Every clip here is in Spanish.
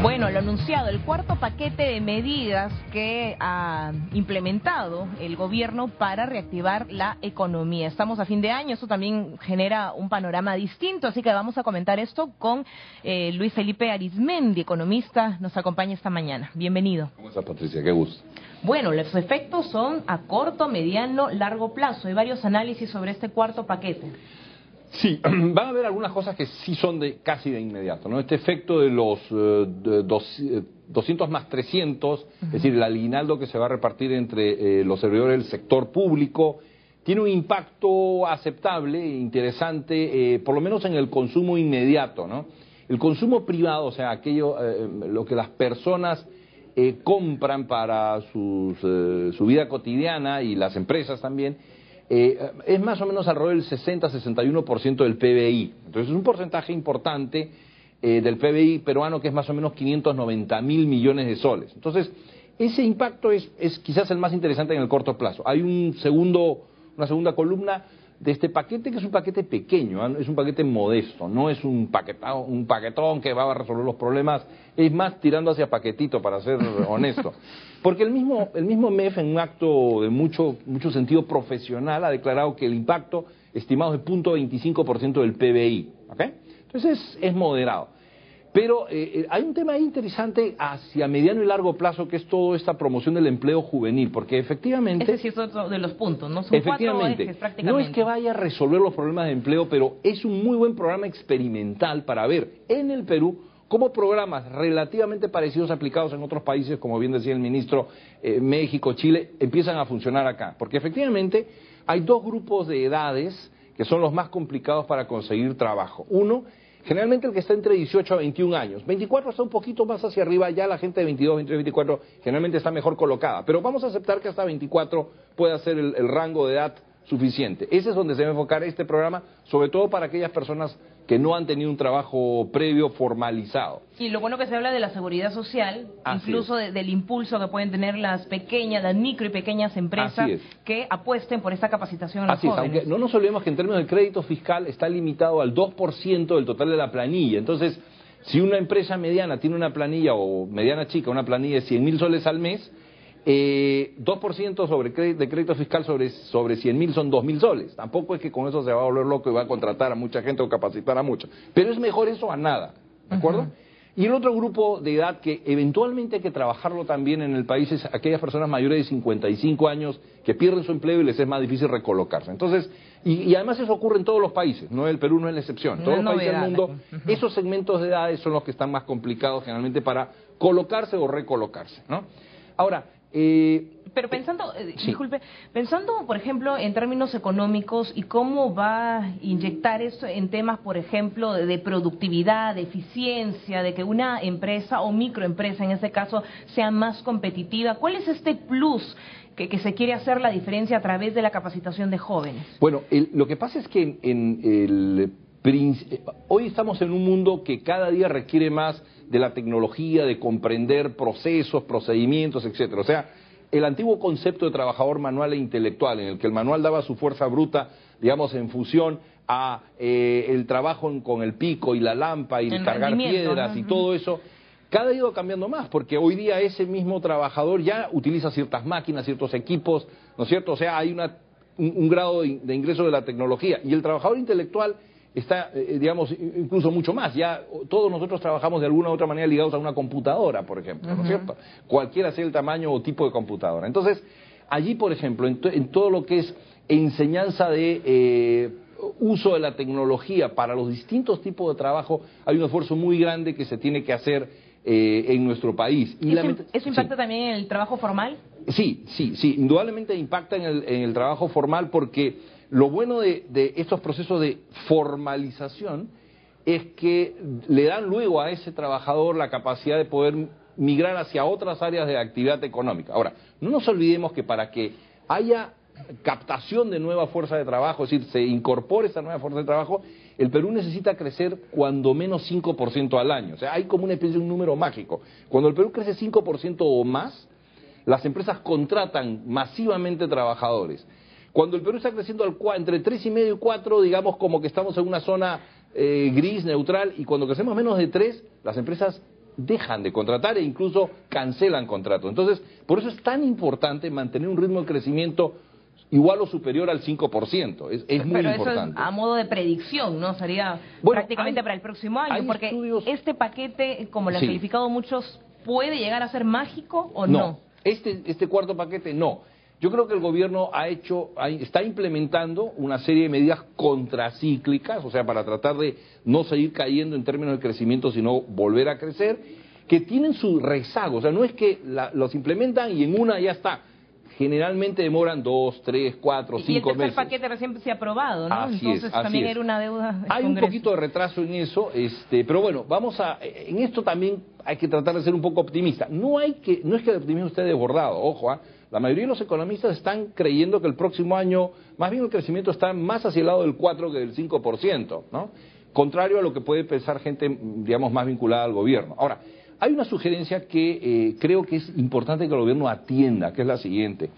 Bueno, lo anunciado, el cuarto paquete de medidas que ha implementado el gobierno para reactivar la economía. Estamos a fin de año, eso también genera un panorama distinto, así que vamos a comentar esto con Luis Felipe Arizmendi, economista, nos acompaña esta mañana. Bienvenido. ¿Cómo estás, Patricia? Qué gusto. Bueno, los efectos son a corto, mediano, largo plazo. Hay varios análisis sobre este cuarto paquete. Sí, van a haber algunas cosas que sí son casi de inmediato, ¿no? Este efecto de los 200 más 300, es decir, el aguinaldo que se va a repartir entre los servidores del sector público, tiene un impacto aceptable, interesante, por lo menos en el consumo inmediato, ¿no? El consumo privado, o sea, aquello, lo que las personas compran para su vida cotidiana y las empresas también, es más o menos alrededor del 60-61% del PBI. Entonces es un porcentaje importante del PBI peruano, que es más o menos 590.000 millones de soles. Entonces ese impacto es quizás el más interesante en el corto plazo. Hay una segunda columna de este paquete, que es un paquete pequeño, ¿eh? Es un paquete modesto, no es un paquetón que va a resolver los problemas, es más tirando hacia paquetito, para ser honesto. Porque el mismo MEF, en un acto de mucho sentido profesional, ha declarado que el impacto estimado es de 0.25% del PBI, ¿ok? Entonces es moderado. Pero hay un tema interesante hacia mediano y largo plazo, que es toda esta promoción del empleo juvenil, porque efectivamente... Ese sí es otro de los puntos, ¿no? Son cuatro ejes prácticamente. No es que vaya a resolver los problemas de empleo, pero es un muy buen programa experimental para ver en el Perú cómo programas relativamente parecidos aplicados en otros países, como bien decía el ministro, México, Chile, empiezan a funcionar acá. Porque efectivamente hay dos grupos de edades que son los más complicados para conseguir trabajo. Uno, generalmente el que está entre 18 a 21 años. 24 está un poquito más hacia arriba, ya la gente de 22, 23, 24 generalmente está mejor colocada. Pero vamos a aceptar que hasta 24 pueda ser el rango de edad suficiente. Ese es donde se va a enfocar este programa, sobre todo para aquellas personas que no han tenido un trabajo previo formalizado. Y lo bueno que se habla de la seguridad social, incluso del impulso que pueden tener las micro y pequeñas empresas que apuesten por esta capacitación a los jóvenes. Aunque no nos olvidemos que en términos de crédito fiscal está limitado al 2% del total de la planilla. Entonces, si una empresa mediana tiene una planilla, o mediana chica, una planilla de 100.000 soles al mes, 2% de crédito fiscal sobre 100.000 son 2.000 soles. Tampoco es que con eso se va a volver loco y va a contratar a mucha gente o capacitar a mucha. Pero es mejor eso a nada, ¿de acuerdo? Y el otro grupo de edad que eventualmente hay que trabajarlo también en el país es aquellas personas mayores de 55 años que pierden su empleo y les es más difícil recolocarse. Entonces, y además eso ocurre en todos los países, no el Perú no es la excepción. Todos los países del mundo, esos segmentos de edades son los que están más complicados generalmente para colocarse o recolocarse, ¿no? Ahora, pero pensando, disculpe, pensando por ejemplo en términos económicos y cómo va a inyectar eso en temas, por ejemplo, de productividad, de eficiencia, de que una empresa o microempresa en este caso sea más competitiva, ¿cuál es este plus que se quiere hacer la diferencia a través de la capacitación de jóvenes? Bueno, lo que pasa es que hoy estamos en un mundo que cada día requiere más de la tecnología, de comprender procesos, procedimientos, etcétera. O sea, el antiguo concepto de trabajador manual e intelectual, en el que el manual daba su fuerza bruta, digamos, en fusión a el trabajo con el pico y la lampa y cargar piedras y todo eso, cada día ha ido cambiando más, porque hoy día ese mismo trabajador ya utiliza ciertas máquinas, ciertos equipos, ¿no es cierto? O sea, hay un grado de ingreso de la tecnología. Y el trabajador intelectual está, digamos, incluso mucho más. Ya todos nosotros trabajamos de alguna u otra manera ligados a una computadora, por ejemplo, ¿no es cierto? Cualquiera sea el tamaño o tipo de computadora. Entonces, allí, por ejemplo, en todo lo que es enseñanza de uso de la tecnología para los distintos tipos de trabajo, hay un esfuerzo muy grande que se tiene que hacer en nuestro país. Y ¿Eso impacta también en el trabajo formal? Sí, indudablemente impacta en el trabajo formal, porque lo bueno de estos procesos de formalización es que le dan luego a ese trabajador la capacidad de poder migrar hacia otras áreas de actividad económica. Ahora, no nos olvidemos que para que haya captación de nueva fuerza de trabajo, es decir, se incorpore esa nueva fuerza de trabajo, el Perú necesita crecer cuando menos 5% al año. O sea, hay como una especie de un número mágico. Cuando el Perú crece 5% o más, las empresas contratan masivamente trabajadores. Cuando el Perú está creciendo entre 3,5 y 4, digamos como que estamos en una zona gris, neutral, y cuando crecemos menos de 3, las empresas dejan de contratar e incluso cancelan contratos. Entonces, por eso es tan importante mantener un ritmo de crecimiento igual o superior al 5%. Es muy Pero importante. Eso es a modo de predicción, ¿no? Sería prácticamente para el próximo año, porque este paquete, como lo han calificado muchos, ¿puede llegar a ser mágico o no? Este cuarto paquete no. Yo creo que el gobierno está implementando una serie de medidas contracíclicas, o sea, para tratar de no seguir cayendo en términos de crecimiento, sino volver a crecer, que tienen su rezago. O sea, no es que los implementan y en una ya está. Generalmente demoran 2, 3, 4, 5 meses. Y el tercer paquete recién se ha aprobado, ¿no? Entonces también era una deuda. Hay un poquito de retraso en eso, pero bueno, en esto también hay que tratar de ser un poco optimista. No es que el optimismo esté desbordado, ojo, la mayoría de los economistas están creyendo que el próximo año, más bien el crecimiento está más hacia el lado del 4 que del 5%, ¿no? Contrario a lo que puede pensar gente, digamos, más vinculada al gobierno. Ahora, hay una sugerencia que creo que es importante que el gobierno atienda, que es la siguiente.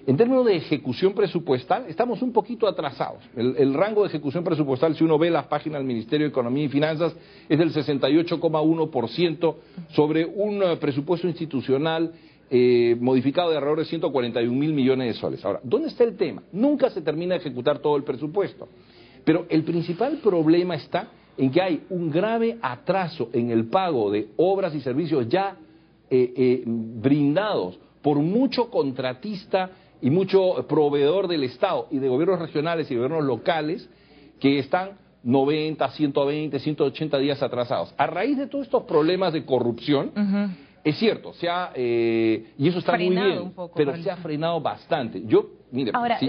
En términos de ejecución presupuestal, estamos un poquito atrasados. El rango de ejecución presupuestal, si uno ve las páginas del Ministerio de Economía y Finanzas, es del 68,1% sobre un presupuesto institucional modificado de alrededor de 141.000 millones de soles. Ahora, ¿dónde está el tema? Nunca se termina de ejecutar todo el presupuesto. Pero el principal problema está en que hay un grave atraso en el pago de obras y servicios ya brindados por mucho contratista y mucho proveedor del Estado y de gobiernos regionales y gobiernos locales que están 90, 120, 180 días atrasados. A raíz de todos estos problemas de corrupción, es cierto, y eso está muy bien, pero se ha frenado bastante. Ahora,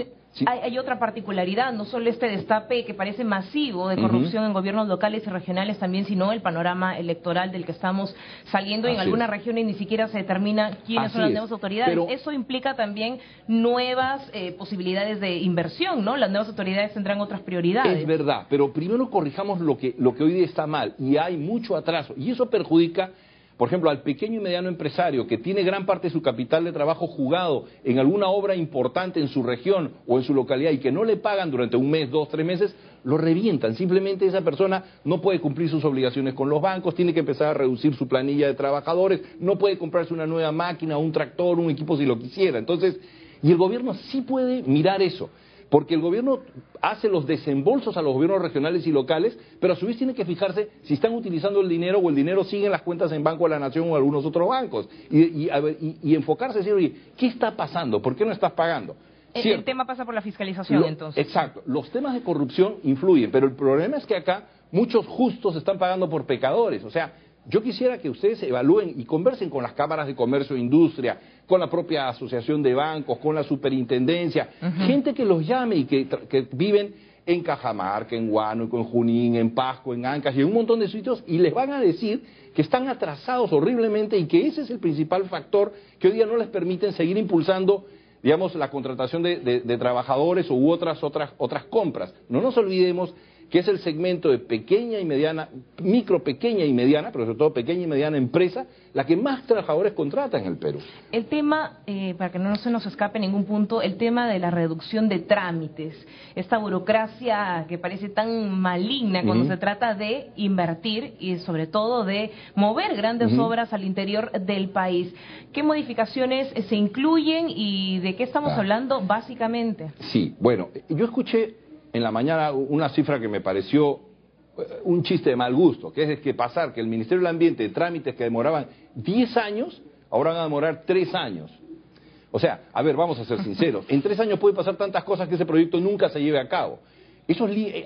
hay otra particularidad, no solo este destape que parece masivo de corrupción en gobiernos locales y regionales también, sino el panorama electoral del que estamos saliendo. En algunas regiones ni siquiera se determina quiénes son las nuevas autoridades. Pero eso implica también nuevas posibilidades de inversión, ¿no? Las nuevas autoridades tendrán otras prioridades. Es verdad, pero primero corrijamos lo que hoy día está mal, y hay mucho atraso, y eso perjudica, por ejemplo, al pequeño y mediano empresario que tiene gran parte de su capital de trabajo jugado en alguna obra importante en su región o en su localidad y que no le pagan durante un mes, 2, 3 meses, lo revientan. Simplemente esa persona no puede cumplir sus obligaciones con los bancos, tiene que empezar a reducir su planilla de trabajadores, no puede comprarse una nueva máquina, un tractor, un equipo si lo quisiera. Entonces, y el gobierno sí puede mirar eso. Porque el gobierno hace los desembolsos a los gobiernos regionales y locales, pero a su vez tiene que fijarse si están utilizando el dinero o el dinero sigue en las cuentas en Banco de la Nación o algunos otros bancos. Y enfocarse y decir, oye, ¿qué está pasando? ¿Por qué no estás pagando? El tema pasa por la fiscalización, entonces. Exacto. Los temas de corrupción influyen, pero el problema es que acá muchos justos están pagando por pecadores. O sea, yo quisiera que ustedes evalúen y conversen con las cámaras de comercio e industria, con la propia asociación de bancos, con la superintendencia, gente que los llame y que viven en Cajamarca, en Huánuco, en Junín, en Pasco, en Ancash y en un montón de sitios, y les van a decir que están atrasados horriblemente y que ese es el principal factor que hoy día no les permiten seguir impulsando, digamos, la contratación de trabajadores u otras compras. No nos olvidemos que es el segmento de pequeña y mediana, micro, pequeña y mediana, pero sobre todo pequeña y mediana empresa, la que más trabajadores contrata en el Perú. El tema, para que no se nos escape ningún punto, el tema de la reducción de trámites, esta burocracia que parece tan maligna cuando se trata de invertir y sobre todo de mover grandes obras al interior del país. ¿Qué modificaciones se incluyen y de qué estamos hablando básicamente? Sí, bueno, yo escuché en la mañana una cifra que me pareció un chiste de mal gusto, que es que pasar que el Ministerio del Ambiente de trámites que demoraban 10 años, ahora van a demorar 3 años. O sea, a ver, vamos a ser sinceros, en 3 años puede pasar tantas cosas que ese proyecto nunca se lleve a cabo.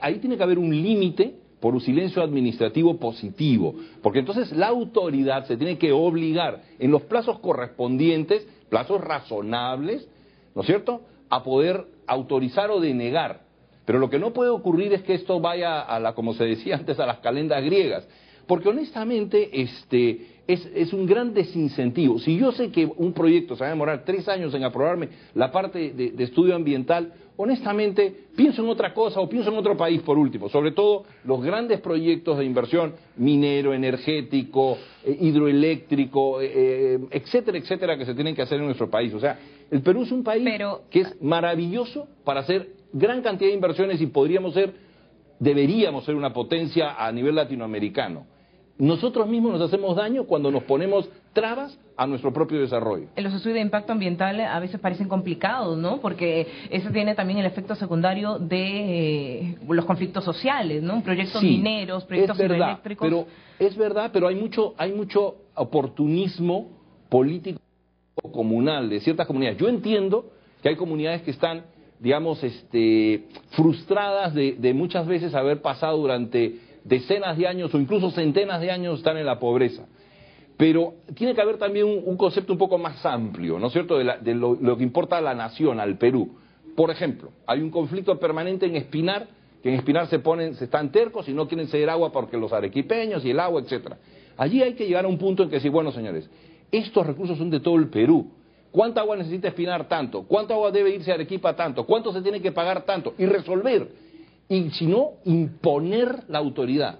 Ahí tiene que haber un límite por un silencio administrativo positivo, porque entonces la autoridad se tiene que obligar en los plazos correspondientes, plazos razonables, ¿no es cierto?, a poder autorizar o denegar. Pero lo que no puede ocurrir es que esto vaya como se decía antes, a las calendas griegas. Porque honestamente es un gran desincentivo. Si yo sé que un proyecto se va a demorar 3 años en aprobarme la parte de estudio ambiental, honestamente pienso en otra cosa o pienso en otro país por último. Sobre todo los grandes proyectos de inversión minero, energético, hidroeléctrico, etcétera, etcétera, que se tienen que hacer en nuestro país. O sea, el Perú es un país que es maravilloso para hacer gran cantidad de inversiones y deberíamos ser una potencia a nivel latinoamericano. nosotros mismos nos hacemos daño cuando nos ponemos trabas a nuestro propio desarrollo. Los estudios de impacto ambiental a veces parecen complicados, ¿no? Porque ese tiene también el efecto secundario de los conflictos sociales, ¿no? Proyectos mineros, proyectos hidroeléctricos. Pero es verdad, pero hay mucho oportunismo político comunal de ciertas comunidades. Yo entiendo que hay comunidades que están, digamos, frustradas de muchas veces haber pasado durante decenas de años o incluso centenas de años están en la pobreza. Pero tiene que haber también un concepto un poco más amplio, ¿no es cierto?, de lo que importa a la nación, al Perú. Por ejemplo, hay un conflicto permanente en Espinar, que en Espinar se están tercos y no quieren ceder agua porque los arequipeños y el agua, etcétera. Allí hay que llegar a un punto en que decir, bueno, señores, estos recursos son de todo el Perú. ¿Cuánta agua necesita Espinar? Tanto. ¿Cuánta agua debe irse a Arequipa? Tanto. ¿Cuánto se tiene que pagar? Tanto. Y resolver. Y si no, imponer la autoridad,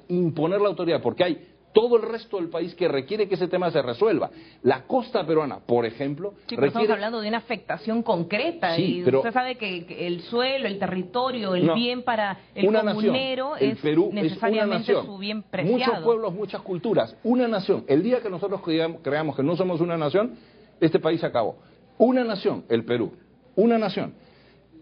porque hay todo el resto del país que requiere que ese tema se resuelva. La costa peruana, por ejemplo, sí, pero estamos hablando de una afectación concreta, sí, y usted sabe que el suelo, el territorio, el bien para el comunero el Perú necesariamente es una nación. Su bien preciado. Muchos pueblos, muchas culturas, una nación. El día que nosotros creamos que no somos una nación, este país se acabó. Una nación, el Perú, una nación.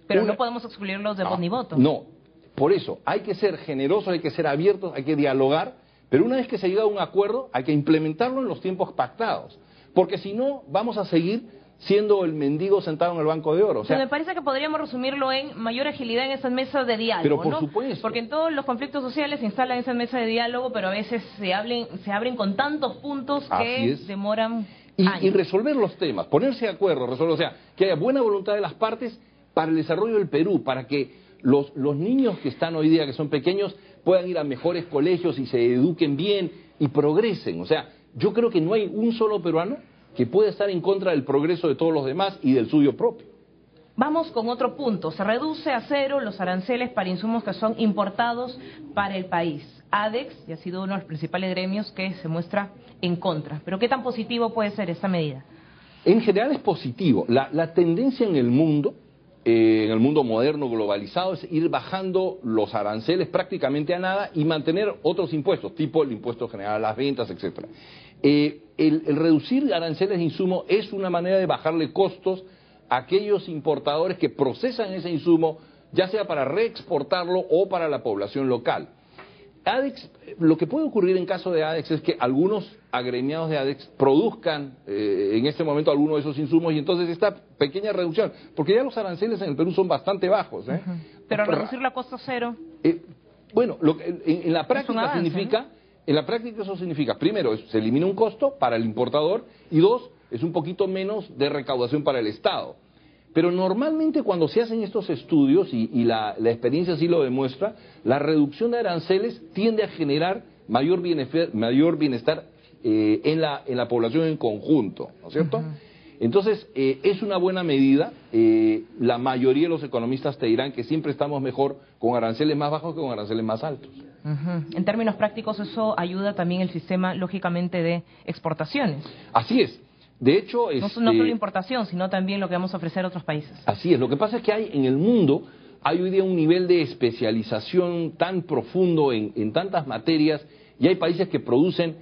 Pero no podemos excluirlos de voz ni voto. No. Por eso, hay que ser generosos, hay que ser abiertos, hay que dialogar, pero una vez que se llega a un acuerdo, hay que implementarlo en los tiempos pactados. Porque si no, vamos a seguir siendo el mendigo sentado en el banco de oro. O sea, me parece que podríamos resumirlo en mayor agilidad en esas mesas de diálogo, pero por ¿no? supuesto. Porque en todos los conflictos sociales se instalan esas mesas de diálogo, pero a veces se abren con tantos puntos que demoran años. Y resolver los temas, ponerse de acuerdo, resolver, o sea, que haya buena voluntad de las partes para el desarrollo del Perú, para que los niños que están hoy día, que son pequeños, puedan ir a mejores colegios y se eduquen bien y progresen. O sea, yo creo que no hay un solo peruano que pueda estar en contra del progreso de todos los demás y del suyo propio. Vamos con otro punto. Se reduce a cero los aranceles para insumos que son importados para el país. ADEX ya ha sido uno de los principales gremios que se muestra en contra. Pero ¿qué tan positivo puede ser esta medida? En general es positivo. La tendencia en el mundo moderno, globalizado, es ir bajando los aranceles prácticamente a nada y mantener otros impuestos, tipo el impuesto general a las ventas, etcétera. El reducir aranceles de insumo es una manera de bajarle costos a aquellos importadores que procesan ese insumo, ya sea para reexportarlo o para la población local. ADEX, lo que puede ocurrir en caso de ADEX es que algunos agremiados de ADEX produzcan en este momento alguno de esos insumos y entonces esta pequeña reducción, porque ya los aranceles en el Perú son bastante bajos. Pero reducir la costa cero. Bueno, en la práctica avance, significa, ¿no? En la práctica eso significa, primero, se elimina un costo para el importador y dos, es un poquito menos de recaudación para el Estado. Pero normalmente cuando se hacen estos estudios, y la experiencia así lo demuestra, la reducción de aranceles tiende a generar mayor bienestar en la población en conjunto, ¿no es cierto? Entonces, es una buena medida. La mayoría de los economistas te dirán que siempre estamos mejor con aranceles más bajos que con aranceles más altos. En términos prácticos, eso ayuda también el sistema, lógicamente, de exportaciones. Así es. De hecho, no solo importación, sino también lo que vamos a ofrecer a otros países. Así es. Lo que pasa es que hay en el mundo, hay hoy día un nivel de especialización tan profundo en tantas materias, y hay países que producen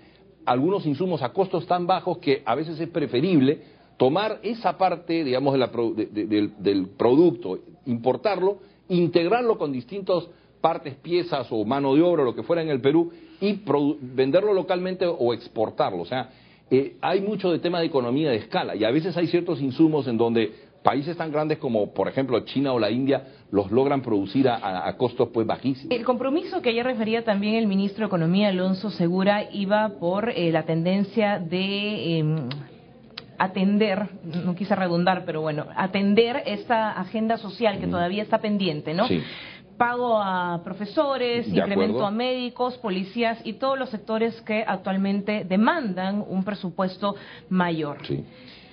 algunos insumos a costos tan bajos que a veces es preferible tomar esa parte, digamos, del producto, importarlo, integrarlo con distintas partes, piezas o mano de obra, lo que fuera en el Perú, y venderlo localmente o exportarlo. O sea, hay mucho de tema de economía de escala, y a veces hay ciertos insumos en donde países tan grandes como, por ejemplo, China o la India, los logran producir a costos pues bajísimos. El compromiso que ayer refería también el ministro de Economía, Alonso Segura, iba por la tendencia de atender, no quise redundar, pero bueno, atender esta agenda social que todavía está pendiente, ¿no? Sí. Pago a profesores, incremento a médicos, policías y todos los sectores que actualmente demandan un presupuesto mayor. Sí.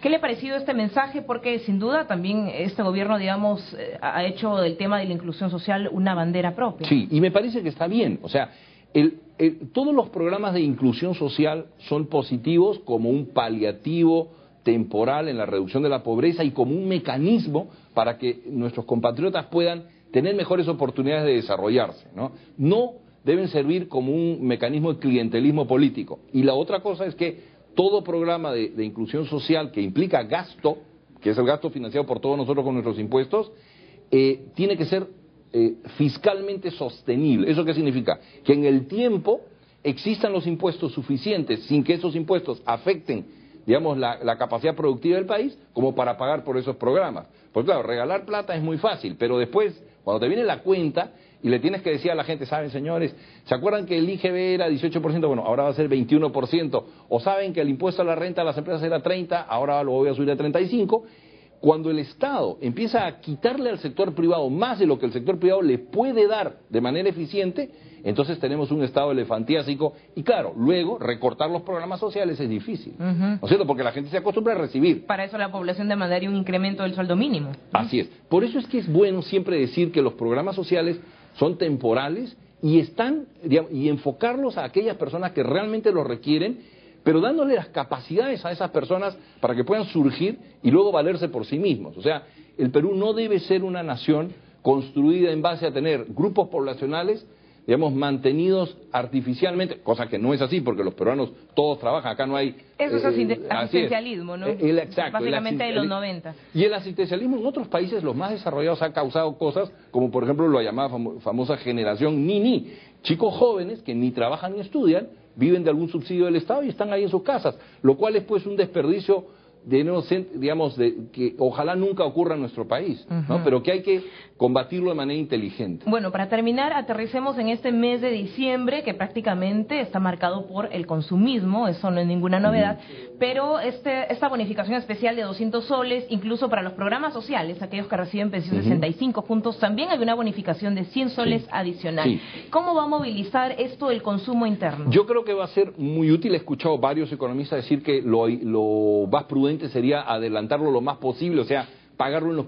¿Qué le ha parecido este mensaje? Porque sin duda también este gobierno, digamos, ha hecho del tema de la inclusión social una bandera propia. Sí, y me parece que está bien. O sea, todos los programas de inclusión social son positivos como un paliativo temporal en la reducción de la pobreza y como un mecanismo para que nuestros compatriotas puedan tener mejores oportunidades de desarrollarse, ¿no? No deben servir como un mecanismo de clientelismo político. Y la otra cosa es que todo programa de inclusión social que implica gasto, que es el gasto financiado por todos nosotros con nuestros impuestos, tiene que ser fiscalmente sostenible. ¿Eso qué significa? Que en el tiempo existan los impuestos suficientes sin que esos impuestos afecten, digamos, la capacidad productiva del país como para pagar por esos programas. Pues claro, regalar plata es muy fácil, pero después, cuando te viene la cuenta y le tienes que decir a la gente, saben señores, ¿se acuerdan que el IGB era 18%? Bueno, ahora va a ser 21%. O saben que el impuesto a la renta de las empresas era 30%, ahora lo voy a subir a 35%. Cuando el Estado empieza a quitarle al sector privado más de lo que el sector privado le puede dar de manera eficiente, entonces tenemos un Estado elefantiásico y claro, luego recortar los programas sociales es difícil, ¿no es cierto? Porque la gente se acostumbra a recibir. Para eso la población demandaría un incremento del sueldo mínimo. Así es. Por eso es que es bueno siempre decir que los programas sociales son temporales y están, digamos, y enfocarlos a aquellas personas que realmente lo requieren, pero dándole las capacidades a esas personas para que puedan surgir y luego valerse por sí mismos. O sea, el Perú no debe ser una nación construida en base a tener grupos poblacionales, digamos, mantenidos artificialmente, cosa que no es así, porque los peruanos todos trabajan, acá no hay... Eso es asistencialismo, ¿no? Exacto. Básicamente de los 90. Y el asistencialismo en otros países, los más desarrollados, ha causado cosas como, por ejemplo, la llamada famosa generación Ni-Ni, chicos jóvenes que ni trabajan ni estudian, viven de algún subsidio del Estado y están ahí en sus casas, lo cual es pues un desperdicio digamos, que ojalá nunca ocurra en nuestro país, ¿no? Pero que hay que combatirlo de manera inteligente. Bueno, para terminar, aterricemos en este mes de diciembre, que prácticamente está marcado por el consumismo, eso no es ninguna novedad, pero esta bonificación especial de 200 soles, incluso para los programas sociales, aquellos que reciben pensión de 65 puntos, también hay una bonificación de 100 soles adicional. ¿Cómo va a movilizar esto el consumo interno? Yo creo que va a ser muy útil. He escuchado varios economistas decir que lo más prudente sería adelantarlo lo más posible, o sea, pagarlo en los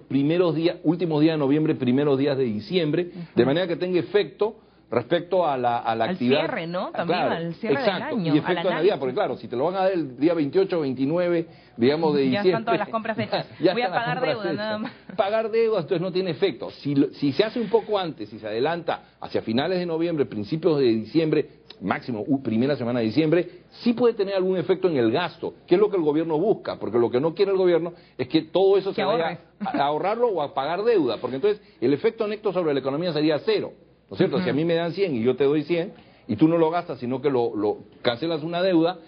últimos días de noviembre, primeros días de diciembre, de manera que tenga efecto respecto a la actividad. Al cierre, ¿no? También claro, al cierre del año. Y efecto de Navidad, porque claro, si te lo van a dar el día 28 o 29, digamos, de diciembre... Ya están todas las compras hechas. Voy a pagar deuda, nada más. Pagar deuda, entonces no tiene efecto. Si se hace un poco antes, si se adelanta hacia finales de noviembre, principios de diciembre, máximo primera semana de diciembre, sí puede tener algún efecto en el gasto, que es lo que el gobierno busca, porque lo que no quiere el gobierno es que todo eso se vaya a ahorrarlo o a pagar deuda, porque entonces el efecto neto sobre la economía sería cero, ¿no es cierto? Si a mí me dan 100 y yo te doy 100 y tú no lo gastas, sino que lo cancelas una deuda,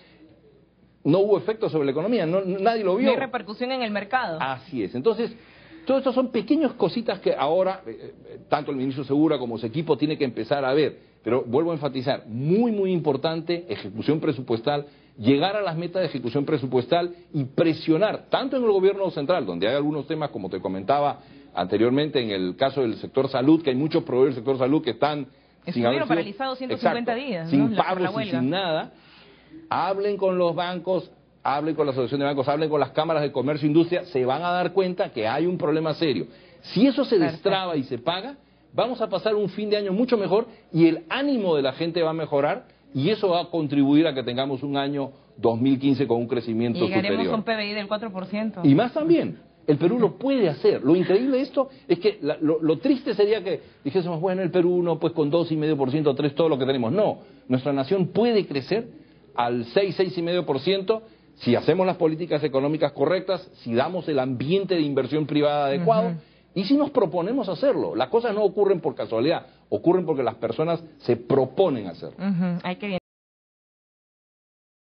no hubo efecto sobre la economía, nadie lo vio. No hay repercusión en el mercado. Así es. Entonces, todo esto son pequeñas cositas que ahora, tanto el ministro Segura como su equipo tiene que empezar a ver. Pero vuelvo a enfatizar, muy, muy importante, ejecución presupuestal, llegar a las metas de ejecución presupuestal y presionar, tanto en el gobierno central, donde hay algunos temas, como te comentaba anteriormente, en el caso del sector salud, que hay muchos proveedores del sector salud que están... Estuvieron paralizados 150 días, sin pagos y sin nada. Hablen con los bancos, hablen con la Asociación de Bancos, hablen con las cámaras de comercio e industria, se van a dar cuenta que hay un problema serio. Si eso se destraba y se paga, vamos a pasar un fin de año mucho mejor y el ánimo de la gente va a mejorar y eso va a contribuir a que tengamos un año 2015 con un crecimiento superior. Y llegaremos a un PBI del 4%. Y más también. El Perú lo puede hacer. Lo increíble de esto es que lo triste sería que dijésemos, bueno, el Perú no, pues con 2,5%, 3%, todo lo que tenemos. No, nuestra nación puede crecer al 6,5% si hacemos las políticas económicas correctas, si damos el ambiente de inversión privada adecuado y si nos proponemos hacerlo. Las cosas no ocurren por casualidad, ocurren porque las personas se proponen hacerlo. Hay que